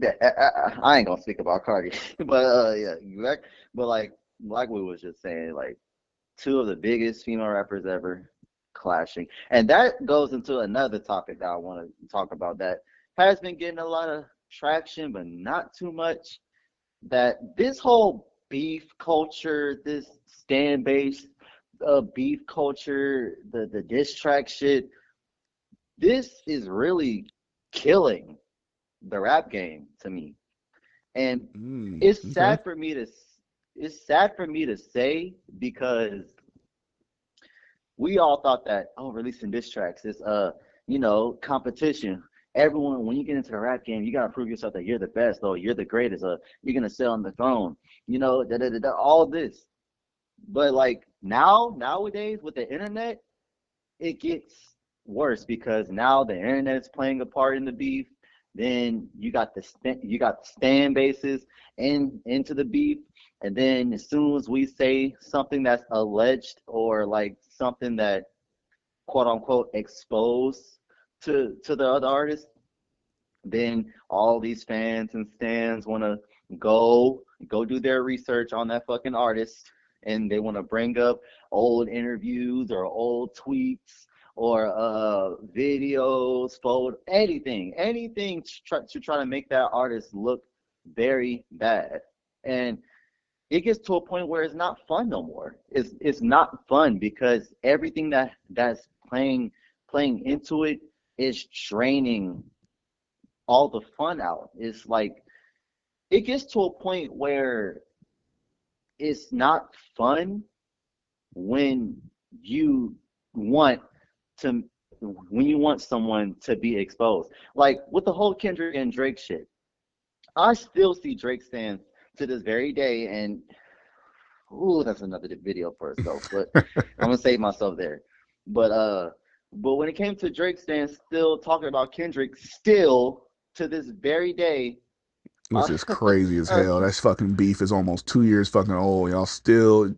Yeah, I ain't gonna speak about Cardi, but yeah, but like we was just saying, like two of the biggest female rappers ever clashing, and that goes into another topic that I want to talk about that has been getting a lot of traction, but not too much. That this whole beef culture, this stand based beef culture, the diss track shit, this is really killing the rap game to me. And it's Okay. sad for me to it's sad for me to say because we all thought that, oh, releasing diss tracks is competition. Everyone, when you get into the rap game, you gotta prove yourself that you're the best, or you're the greatest, or you're gonna sit on the throne, all this. But like nowadays with the internet, it gets worse because now the internet is playing a part in the beef. Then you got the stand bases into the beef, and then as soon as we say something that's alleged or like something that quote unquote exposed to the other artist, then all these fans and stands want to go do their research on that fucking artist, and they want to bring up old interviews or old tweets or videos, photo, anything to try to make that artist look very bad. And it gets to a point where it's not fun no more. It's not fun because everything that's playing into it is draining all the fun out. It's like it gets to a point where it's not fun when you want to when you want someone to be exposed. Like with the whole Kendrick and Drake shit. I still see Drake stands to this very day, and ooh, that's another video for itself. But I'm gonna save myself there. But but when it came to Drake stands still talking about Kendrick, still to this very day, Which uh, is crazy as uh, hell. That's fucking beef is almost 2 years fucking old. Y'all still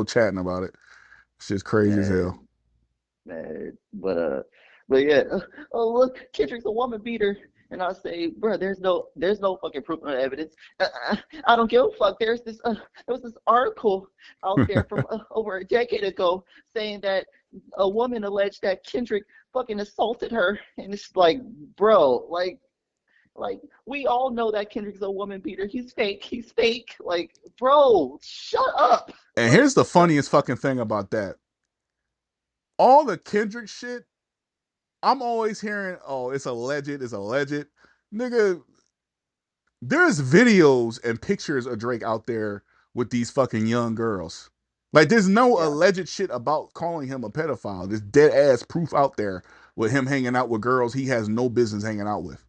chatting about it. It's just crazy as hell. man, but yeah, oh look, Kendrick's a woman beater, and I say, bro, there's no fucking proof or evidence. I don't give a fuck. There was this article out there from over a decade ago saying that a woman alleged that Kendrick fucking assaulted her, and it's like, bro, like we all know that Kendrick's a woman beater. He's fake. He's fake. Like, bro, shut up. And Like, here's the funniest fucking thing about that. All the Kendrick shit, I'm always hearing, oh, it's alleged. Nigga, there's videos and pictures of Drake out there with these fucking young girls. Like, there's no yeah. alleged shit about calling him a pedophile. There's dead ass proof out there with him hanging out with girls he has no business hanging out with.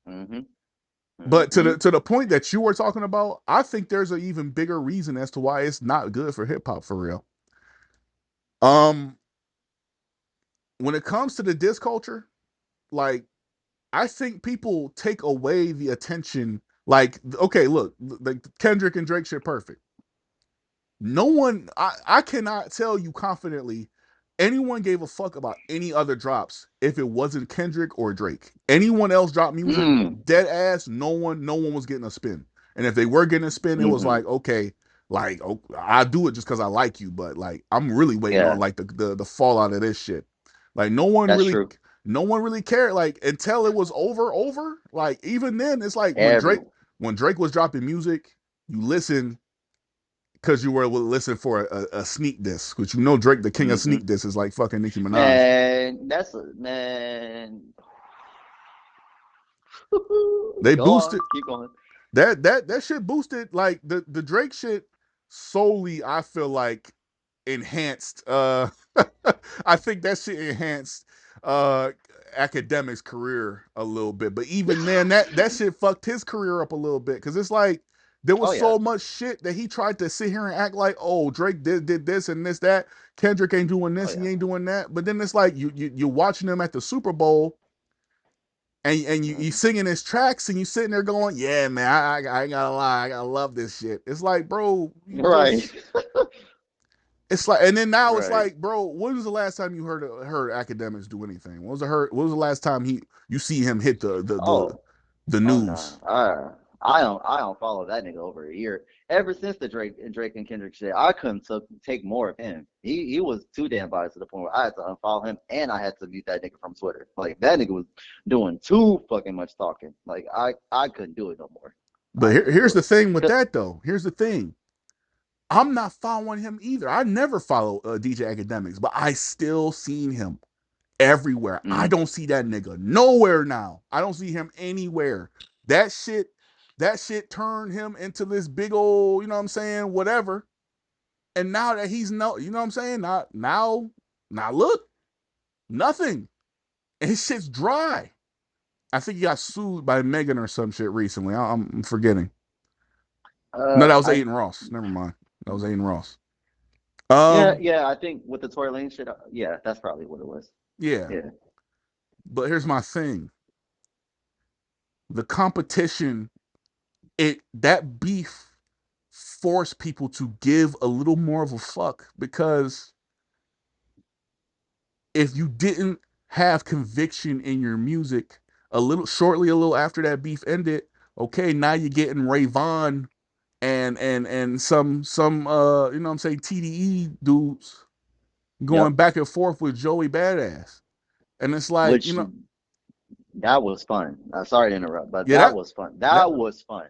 Mhm. But to the Mhm. to the point that you were talking about, I think there's an even bigger reason as to why it's not good for hip hop for real. Um, when it comes to the diss culture, like I think people take away the attention. Like, okay, look, like Kendrick and Drake shit, perfect. No one, I cannot tell you confidently, anyone gave a fuck about any other drops if it wasn't Kendrick or Drake. Anyone else dropped music, Mm. dead ass, no one was getting a spin. And if they were getting a spin, it was Mhm. like, okay, like oh, I do it just because I like you, but like I'm really waiting on Yeah, like the fallout of this shit. Like that's true. no one really cared. Like until it was over. Like even then, it's like Everyone. when Drake was dropping music, you listen because you were listening for a sneak disc, which you know Drake, the king of Mhm. sneak discs, is like fucking Nicki Minaj. Man, man. They Go on, boosted keep going. that shit boosted like the Drake shit solely. I feel like enhanced. I think that shit enhanced uh academics career a little bit, but even then that shit fucked his career up a little bit because it's like there was Oh yeah. so much shit that he tried to sit here and act like, oh, Drake did this and this that, Kendrick ain't doing Oh this, yeah. he ain't doing that, but then it's like you're watching them at the Super Bowl and you Mhm. singing his tracks and you sitting there going, yeah, man, I ain't gotta lie, I love this shit. It's like, bro, you Right. just it's like, and then now it's Right. like, bro, when was the last time you heard academics do anything? When was the last time you see him hit the Oh. The Oh no, news. I don't follow that nigga over a year. Ever since the Drake and Kendrick shit, I couldn't take more of him. He was too damn biased to the point where I had to unfollow him and I had to mute that nigga from Twitter. Like that nigga was doing too fucking much talking. Like I couldn't do it no more. But I couldn't here's do the it. thing with 'Cause, that though. Here's the thing. I'm not following him either. I never follow DJ Academics, but I still seen him everywhere. I mm, don't see that nigga nowhere now. I don't see him anywhere. That shit, that shit turned him into this big old, you know what I'm saying, whatever. And now that he's no, you know what I'm saying? Now look, nothing. And his shit's dry. I think he got sued by Megan or some shit recently. I'm forgetting. No, that was I Aiden Ross. Never mind. That was Aiden Ross. yeah Um, yeah I think with the Tory Lane shit, yeah, that's probably what it was. yeah. Yeah. But here's my thing. The competition, it that beef forced people to give a little more of a fuck because if you didn't have conviction in your music a little after that beef ended, okay, now you're getting Ray Vaughn and some you know what I'm saying, TDE dudes going Yep. back and forth with Joey Badass. And it's like, you Which know, that was fun. Sorry to interrupt, but yeah, that was fun. that That was fun.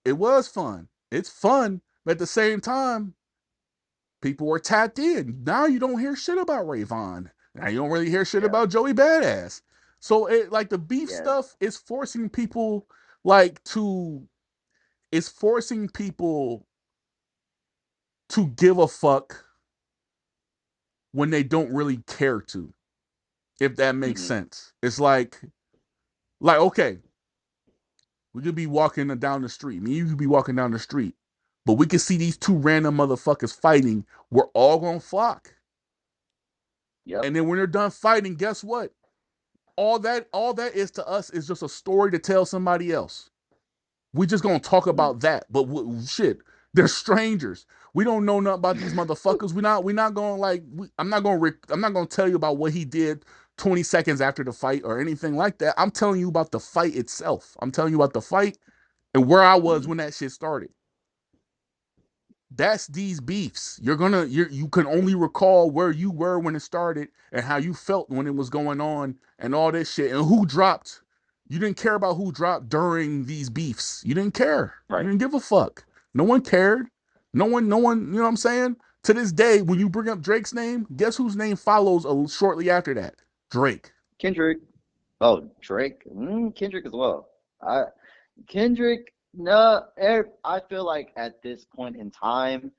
it was fun. It's fun, but at the same time, people were tapped in. Now you don't hear shit about Ray Vaughn. Now you don't really hear shit Yeah. about Joey Badass. So it like the beef Yeah. stuff is forcing people like to it's forcing people to give a fuck when they don't really care to, if that makes Hmm. sense. It's like okay, we could be walking down the street. Me and you could be walking down the street, but we could see these two random motherfuckers fighting. We're all gonna flock. Yep. And then when they're done fighting, guess what? All that is to us is just a story to tell somebody else. We just gonna talk Mm. about that. But shit, they're strangers. We don't know nothing about these motherfuckers. We not gonna like. I'm not gonna tell you about what he did 20 seconds after the fight or anything like that. I'm telling you about the fight itself. I'm telling you about the fight and where I was Mm. when that shit started. That's these beefs. You can only recall where you were when it started and how you felt when it was going on and all this shit and who dropped. You didn't care about who dropped during these beefs. You didn't care. You Right. didn't give a fuck. No one cared. No one, you know what I'm saying? To this day, when you bring up Drake's name, guess whose name follows shortly after that? Drake. Kendrick. Oh, Drake. Kendrick as well. I Kendrick. No, I feel like at this point in time,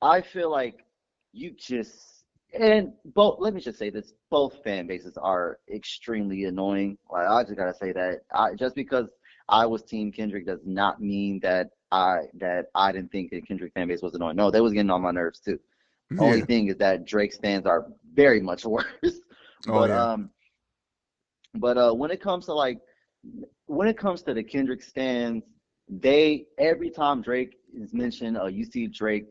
I feel like you just and both. Let me just say this: both fan bases are extremely annoying. Like I just gotta say that. Just because I was Team Kendrick does not mean that I didn't think the Kendrick fan base was annoying. No, they was getting on my nerves too. Only Yeah. thing is that Drake's fans are very much worse. Oh But yeah. when it comes to when it comes to the Kendrick stands, they every time Drake is mentioned, you see Drake,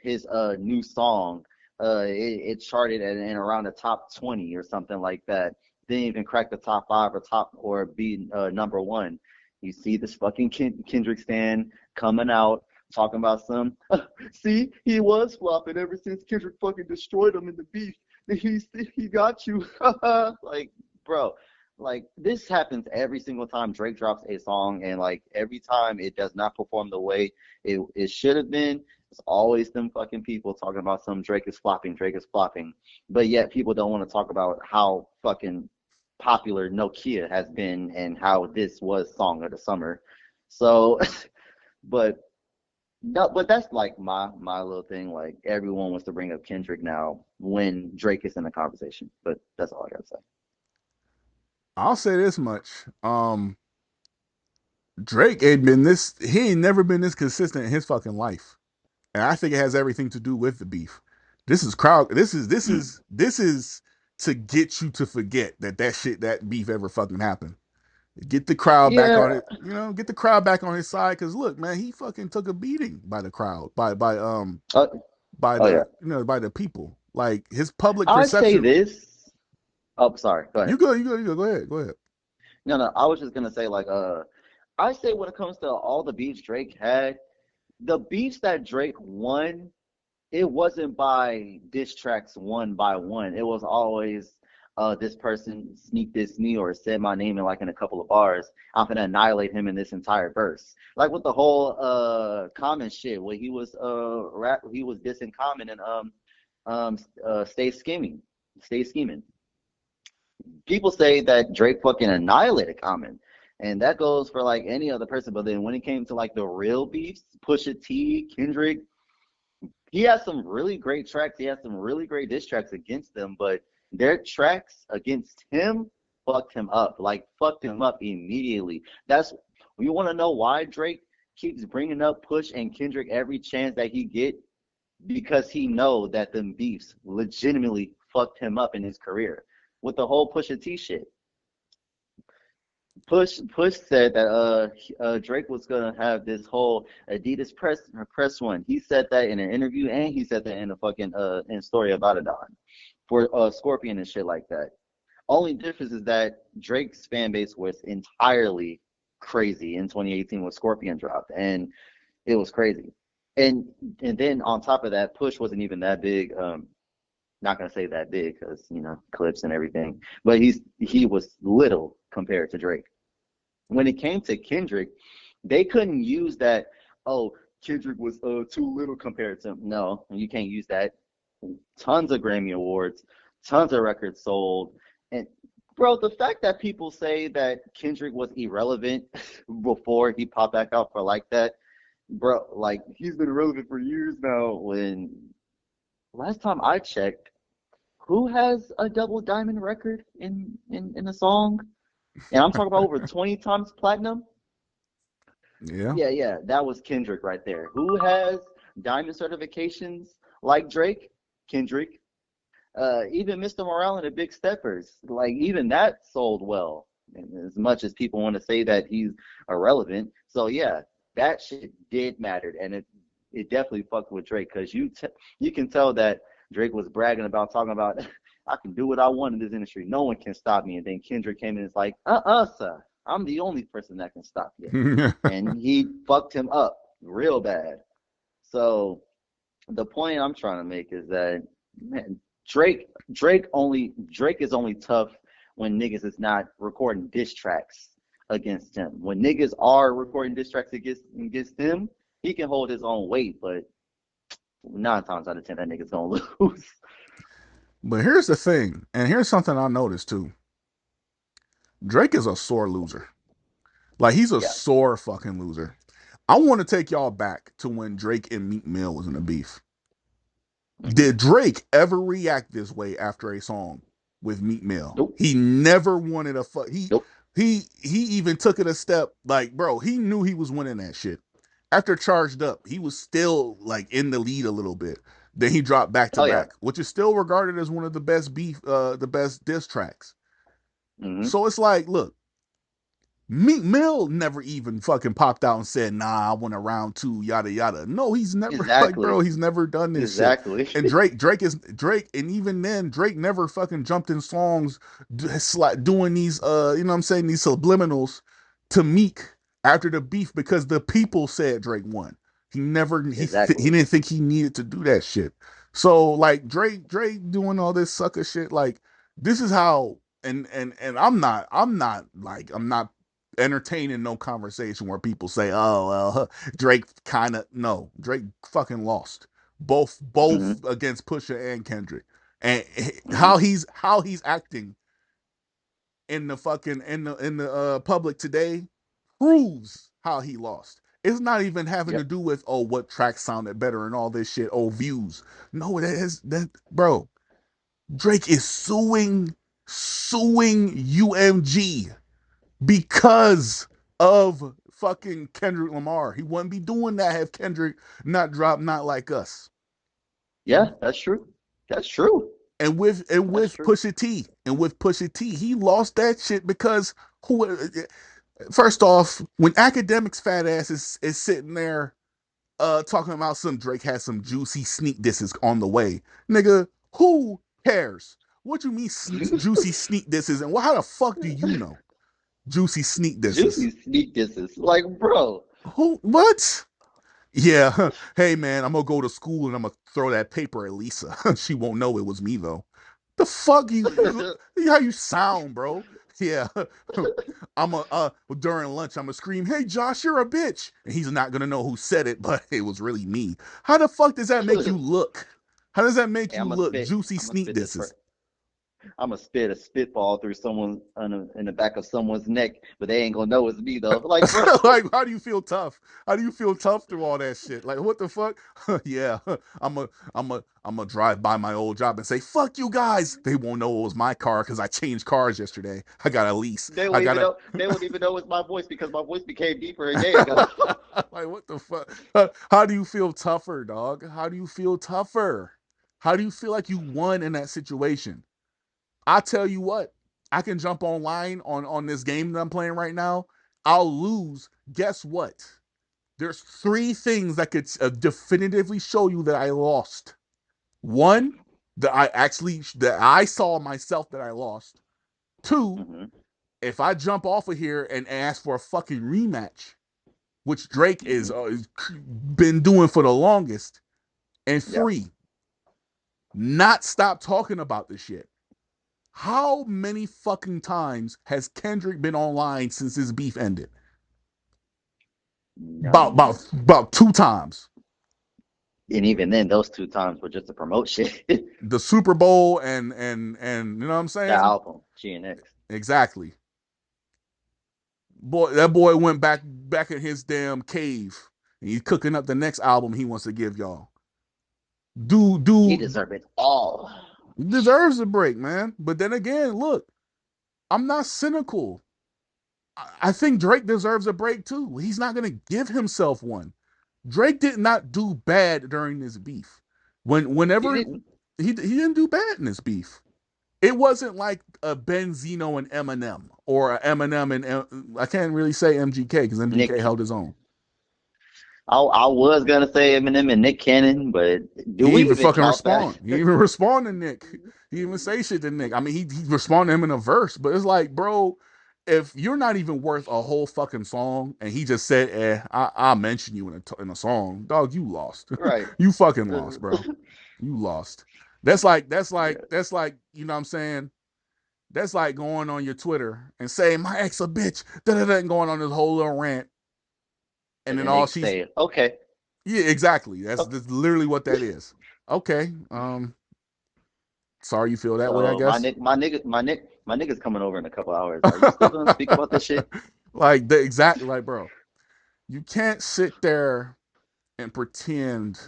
his new song, it charted in around the top 20 or something like that. Didn't even crack the top five or be number one. You see this fucking Kendrick stand coming out talking about some. See, he was flopping ever since Kendrick fucking destroyed him in the beef. He got you. Like, bro, like this happens every single time Drake drops a song, and like every time it does not perform the way it should have been. It's always them fucking people talking about some Drake is flopping, but yet people don't want to talk about how fucking popular Nokia has been and how this was song of the summer. So, but no, but that's like my little thing. Like everyone wants to bring up Kendrick now when Drake is in the conversation, but that's all I gotta say. I'll say this much. Drake ain't been this he ain't never been this consistent in his fucking life. And I think it has everything to do with the beef. This is crowd. Mm. This is to get you to forget that shit that beef ever fucking happened. Get the crowd back on Yeah. it. You know, get the crowd back on his side. Cause look, man, he fucking took a beating by the crowd, Uh, by oh yeah. the by the people. Like his public I'd say perception. this. Oh, sorry. Go You ahead. go, you go, you go. Go ahead, go ahead. No, no, I was just gonna say like I say when it comes to all the beefs Drake had, the beefs that Drake won, it wasn't by diss tracks one by one. It was always this person sneaked this me or said my name in like in a couple of bars. I'm gonna annihilate him in this entire verse. Like with the whole Common shit where he was dissing Common and stay scheming. Stay scheming. People say that Drake fucking annihilated Common. And that goes for like any other person, but then when it came to like the real beefs, Pusha T, Kendrick, he has some really great tracks. He has some really great diss tracks against them, but their tracks against him fucked him up. Like fucked him up immediately. That's you want to know why Drake keeps bringing up Push and Kendrick every chance that he get because he know that them beefs legitimately fucked him up in his career with the whole Pusha T shit. Push said that Drake was gonna have this whole Adidas press one. He said that in an interview and he said that in a fucking in story about it on for Scorpion and shit like that. Only difference is that Drake's fan base was entirely crazy in 2018 when Scorpion dropped, and it was crazy. And and then on top of that, Push wasn't even that big. Not gonna say that big because clips and everything, but he was little compared to Drake. When it came to Kendrick, they couldn't use that. Oh, Kendrick was too little compared to him. No, you can't use that. Tons of Grammy awards, tons of records sold, and bro, the fact that people say that Kendrick was irrelevant before he popped back out for like that, bro, like he's been irrelevant for years now. When last time I checked, who has a double diamond record in a song? And I'm talking about over 20 times platinum. Yeah. Yeah, yeah, that was Kendrick right there. Who has diamond certifications like Drake? Kendrick. Even Mr. Morale and the Big Steppers, like even that sold well. And as much as people want to say that he's irrelevant, so yeah, that shit did matter, and it definitely fucked with Drake because you can tell that Drake was bragging about talking about I can do what I want in this industry. No one can stop me. And then Kendrick came in and is like, sir, I'm the only person that can stop you. And he fucked him up real bad. So the point I'm trying to make is that man, Drake is only tough when niggas is not recording diss tracks against him. When niggas are recording diss tracks against him, he can hold his own weight, but 9 times out of 10 that nigga's gonna lose. But here's the thing, and here's something I noticed too. Drake is a sore loser. Like he's a Yeah. sore fucking loser. I want to take y'all back to when Drake and Meek Mill was in a beef. Mm-hmm. Did Drake ever react this way after a song with Meek Mill? Nope. He never wanted a fuck. Nope. He even took it a step. Like, bro, he knew he was winning that shit. After Charged Up, he was still like in the lead a little bit. Then he dropped back to Oh yeah. back, which is still regarded as one of the best diss tracks. Mm-hmm. So it's like, look, Meek Mill never even fucking popped out and said, "Nah, I want a round two, yada yada." No, he's never like, bro, Exactly. he's never done this shit. Exactly. And Drake, and even then, Drake never fucking jumped in songs, doing these, you know what I'm saying, these subliminals to Meek after the beef because the people said Drake won. He never, he Exactly. didn't think he needed to do that shit. So like Drake doing all this sucker shit, like this is how. And I'm not entertaining no conversation where people say, "Oh well, Drake kind of no." Drake fucking lost both Mm-hmm. against Pusha and Kendrick, and Mm-hmm. how he's acting in the fucking in the public today proves how he lost. It's not even having to Yep. do with what track sounded better and all this shit. Views. No, that is that, bro. Drake is suing UMG because of fucking Kendrick Lamar. He wouldn't be doing that if Kendrick not dropped Not Like Us. Yeah, that's true. That's true. That's And with true. Pusha T, he lost that shit because who? First off, when academics fat ass is sitting there talking about some Drake has some juicy sneak disses on the way, nigga, who cares? What you mean juicy sneak disses? And how the fuck do you know? Juicy sneak disses. Juicy sneak disses. Like, bro. Who? What? Yeah. Hey, man, I'm gonna go to school and I'm gonna throw that paper at Lisa. She won't know it was me though. The fuck how you sound, bro? Yeah. I'm a during lunch I'm gonna scream, "Hey Josh, you're a bitch." And he's not gonna know who said it, but it was really me. How the fuck does that make you look? How does that make Hey, you I'm gonna look? spit. Juicy I'm gonna sneak spit this. disses. I'm gonna spit a spitball through someone in the back of someone's neck, but they ain't gonna know it's me though. Like, bro. Like, how do you feel tough? How do you feel tough through all that shit? Like, what the fuck? Yeah, I'm a drive by my old job and say, "Fuck you guys." They won't know it was my car because I changed cars yesterday. I got a lease. They I won't got even a. know. They won't even know it's my voice because my voice became deeper a day ago. Like, what the fuck? How do you feel tougher, dog? How do you feel tougher? How do you feel like you won in that situation? I tell you what, I can jump online on this game that I'm playing right now. I'll lose. Guess what? There's three things that could definitively show you that I lost. One, that I saw myself that I lost. Two, Mm-hmm. if I jump off of here and ask for a fucking rematch, which Drake Mm-hmm. is been doing for the longest. And Yeah. three, not stop talking about this shit. How many fucking times has Kendrick been online since his beef ended? None. About two times. And even then, those two times were just to promote shit. The The Super Bowl and you know what I'm saying? album, GNX. Exactly. Boy, that boy went back in his damn cave and he's cooking up the next album he wants to give y'all. He Do deserved it all. deserves a break, man. But then again, look, I'm not cynical. I think Drake deserves a break too. He's not gonna give himself one. Drake did not do bad during this beef. He Whenever didn't. he didn't do bad in this beef. It wasn't like a Benzino and Eminem or a Eminem and I can't really say MGK because MGK Nick. held his own. I was gonna say Eminem and Nick Cannon, but do He we even even fucking count that? respond. He even respond to Nick. He even say shit to Nick. I mean, he respond to him in a verse, but it's like, bro, if you're not even worth a whole fucking song, and he just said, I'll mention you in a song, dog, you lost. Right. You fucking lost, Uh, bro. You lost. That's like, you know what I'm saying? That's like going on your Twitter and saying my ex a bitch, and going on this whole little rant, and and then then all they she's say, okay. yeah, exactly. That's literally what that is. Okay, sorry you feel that way, I So guess. my nigga's coming over in a couple hours. Are you still gonna speak about this shit? Like the exact like, bro, you can't sit there and pretend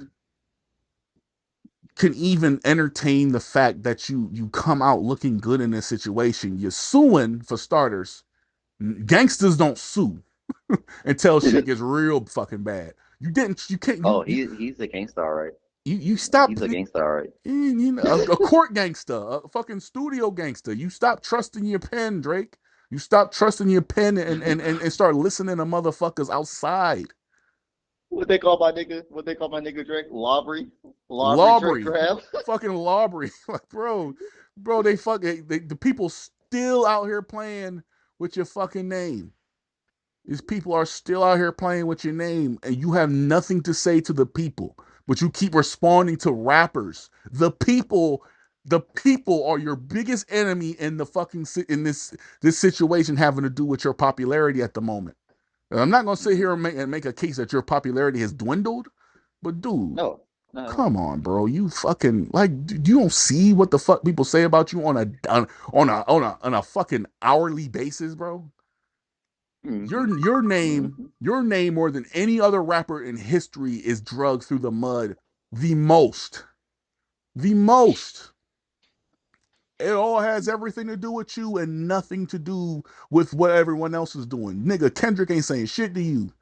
can even entertain the fact that you come out looking good in this situation. You're suing for starters. Gangsters don't sue until shit gets real fucking bad. You didn't. You can't. Oh, You he's a gangster, all right. you stop. He's a gangster, all right. You know, a court gangster, a fucking studio gangster. You stop trusting your pen, Drake. You stop trusting your pen and start listening to motherfuckers outside. What they call my nigga? What they call my nigga Drake? Lobbery, Lobbery Drake Lawbery, Graham. fucking lawbery. Like, bro, the people still out here playing with your fucking name. These people are still out here playing with your name, and you have nothing to say to the people, but you keep responding to rappers. The people are your biggest enemy in the fucking in this situation having to do with your popularity at the moment. And I'm not gonna sit here and make a case that your popularity has dwindled, but dude, No, no. come on, bro. You fucking like you don't see what the fuck people say about you on a fucking hourly basis, bro. Mm-hmm. Mm-hmm. Your name more than any other rapper in history is drugged through the mud the most. The most. It all has everything to do with you and nothing to do with what everyone else is doing. Nigga, Kendrick ain't saying shit to you.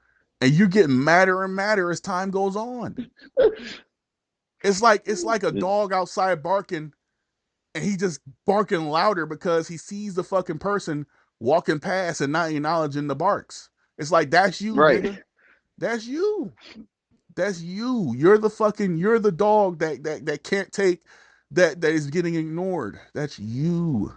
And you're getting madder and madder as time goes on. It's like a dog outside barking and he just barking louder because he sees the fucking person walking past and not acknowledging the barks. It's like that's you, Right. nigga. That's you. That's you. You're the dog that can't take that is getting ignored. That's you.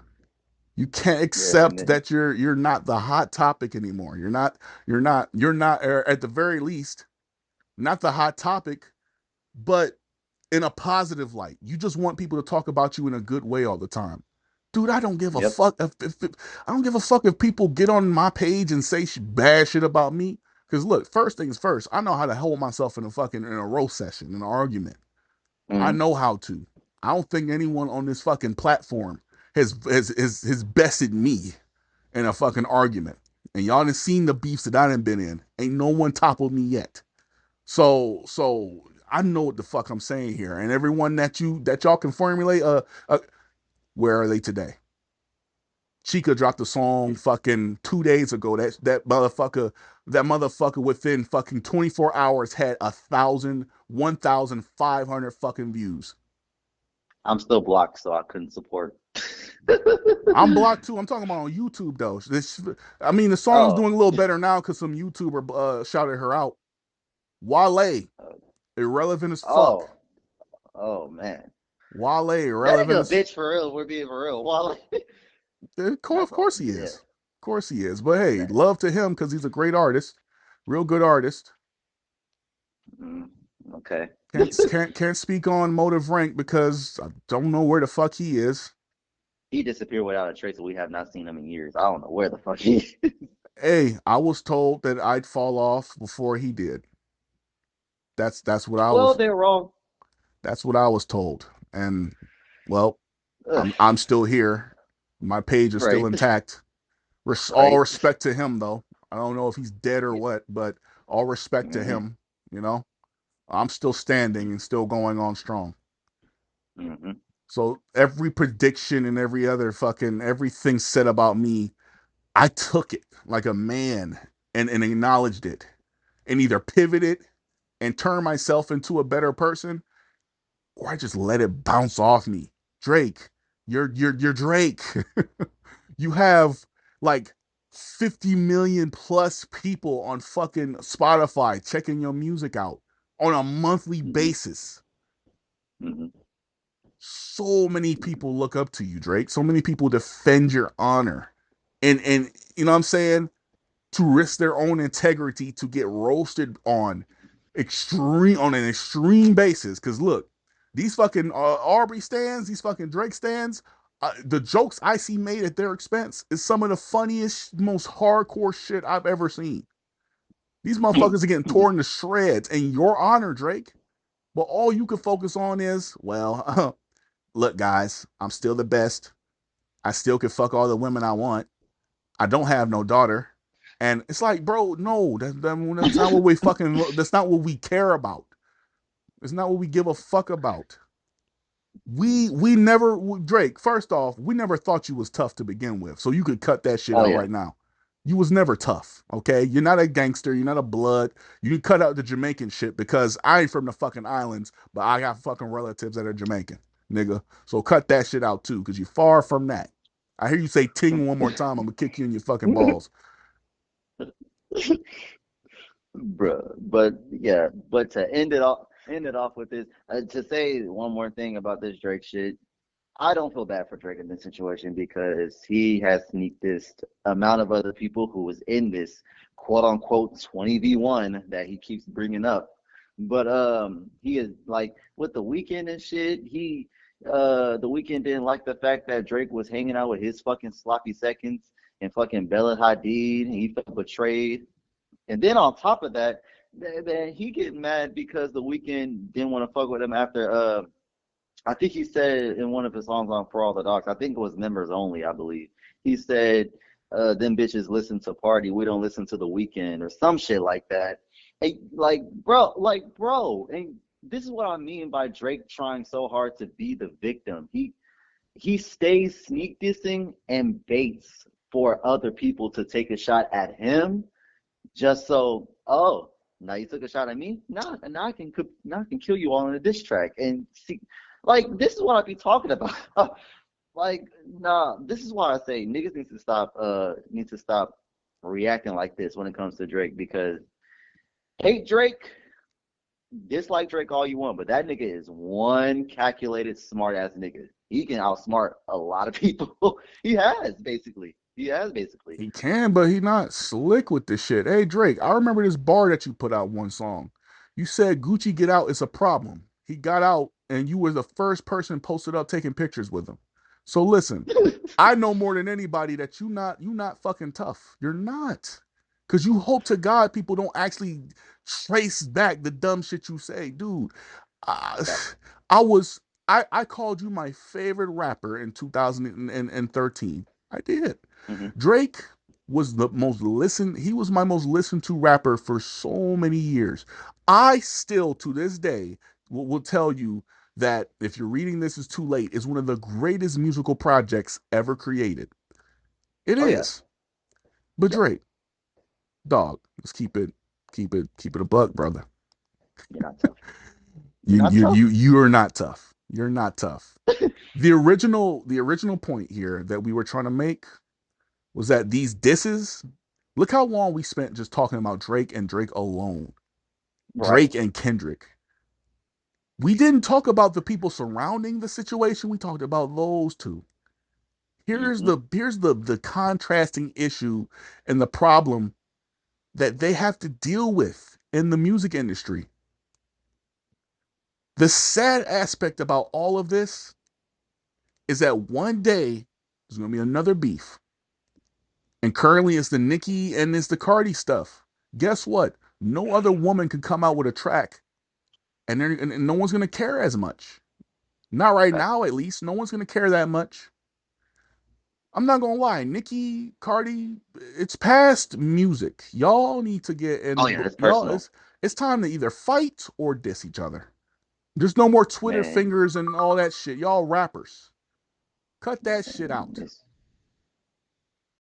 You can't Yeah, and accept then that you're not the hot topic anymore. You're not or at the very least not the hot topic, but in a positive light. You just want people to talk about you in a good way all the time. Dude, I don't give a yep. fuck if I don't give a fuck if people get on my page and say bad shit about me. Because look, first things first, I know how to hold myself in a roast session, in an argument. I Mm-hmm. know how to. I don't think anyone on this fucking platform has bested me in a fucking argument. And y'all done seen the beefs that I done been in. Ain't no one toppled me yet. So I know what the fuck I'm saying here. And everyone that y'all can formulate, where are they today? Chica dropped a song fucking 2 days ago. That motherfucker within fucking 24 hours had 1,500 fucking views. I'm still blocked, so I couldn't support. I'm blocked too. I'm talking about on YouTube though. I mean, the song's Oh, doing a little better now because some YouTuber shouted her out. Wale, irrelevant as fuck. oh, oh man, Wale, that irrelevant nigga a as. bitch for real. We're being for real. Well, Of that's all. course he Yeah, is. Of course he is. But hey, that, love to him because he's a great artist, real good artist. mm, okay. Can't speak on Motive Rank because I don't know where the fuck he is. He disappeared without a trace, and we have not seen him in years. I don't know where the fuck he is. Hey, I was told that I'd fall off before he did. That's what I Well, was. they're wrong. That's what I was told. And well, Ugh, I'm still here. My page is still right, intact. All right. respect to him though. I don't know if he's dead or what, but all respect to Mm-hmm, him. You know, I'm still standing and still going on strong. mm-hmm, So every prediction and every other fucking everything said about me, I took it like a man and acknowledged it and either pivoted and turned myself into a better person or I just let it bounce off me. Drake, you're Drake. You have like 50 million plus people on fucking Spotify checking your music out on a monthly mm-hmm, basis. mm-hmm. So many people look up to you, Drake. So many people defend your honor. And you know what I'm saying? To risk their own integrity to get roasted on an extreme basis. Cause look, these fucking Aubrey stands, these fucking Drake stands, the jokes I see made at their expense is some of the funniest, most hardcore shit I've ever seen. These motherfuckers are getting torn to shreds in your honor, Drake. But all you can focus on is, well, look, guys, I'm still the best. I still can fuck all the women I want. I don't have no daughter. And it's like, bro, no, that's not what we fucking, that's not what we care about. It's not what we give a fuck about. We never, Drake, first off, we never thought you was tough to begin with. So you could cut that shit Oh out yeah. right now. You was never tough, okay? You're not a gangster. You're not a blood. You can cut out the Jamaican shit because I ain't from the fucking islands, but I got fucking relatives that are Jamaican, nigga. So cut that shit out too, because you're far from that. I hear you say ting one more time, I'm gonna kick you in your fucking balls. Bruh. But yeah, but to end it off with this, to say one more thing about this Drake shit. I don't feel bad for Drake in this situation because he has sneaked this amount of other people who was in this quote unquote 20v1 that he keeps bringing up. But he is like with the weekend and shit, the weekend didn't like the fact that Drake was hanging out with his fucking sloppy seconds and fucking Bella Hadid and he felt betrayed. And then on top of that, then he getting mad because the weekend didn't want to fuck with him after I think he said in one of his songs on For All the Dogs, I think it was members only, I believe. He said, them bitches listen to Party, we don't listen to The Weekend or some shit like that. Hey, like bro, and this is what I mean by Drake trying so hard to be the victim. He stays sneak dissing and baits for other people to take a shot at him just so, oh, now you took a shot at me. Now I can kill you all in a diss track. And see, like this is what I be talking about. Like, nah, this is why I say niggas need to stop reacting like this when it comes to Drake because hate Drake, dislike Drake all you want, but that nigga is one calculated, smart ass nigga. He can outsmart a lot of people. He has basically. He has basically. He can, but he not slick with this shit. Hey Drake, I remember this bar that you put out one song. You said Gucci get out is a problem. He got out and you were the first person posted up taking pictures with him. So listen, I know more than anybody that you not fucking tough. You're not. Cause you hope to God people don't actually trace back the dumb shit you say. Dude, I, I was I called you my favorite rapper in 2013. I did. Hmm. Drake was the most listened. He was my most listened to rapper for so many years. I still, to this day, will tell you that if you're reading this is too late, is one of the greatest musical projects ever created. It Oh yeah. is. But Yep. Drake, dog, let's keep it a buck, brother. You're not tough. You're You not you tough. you you are not tough. You're not tough. The original point here that we were trying to make was that these disses, look how long we spent just talking about Drake and Drake alone. Right. Drake and Kendrick. We didn't talk about the people surrounding the situation. We talked about those two. Hmm. Here's the contrasting issue and the problem that they have to deal with in the music industry. The sad aspect about all of this is that one day there's going to be another beef. And currently it's the Nicki and it's the Cardi stuff. Guess what? No other woman can come out with a track and no one's going to care as much. Not right Facts. now, at least. No one's going to care that much. I'm not going to lie. Nicki, Cardi, it's past music. Y'all need to get Oh in. yeah, that's Y'all, personal, it's time to either fight or diss each other. There's no more Twitter man. fingers and all that shit. Y'all rappers, cut that shit Man, out.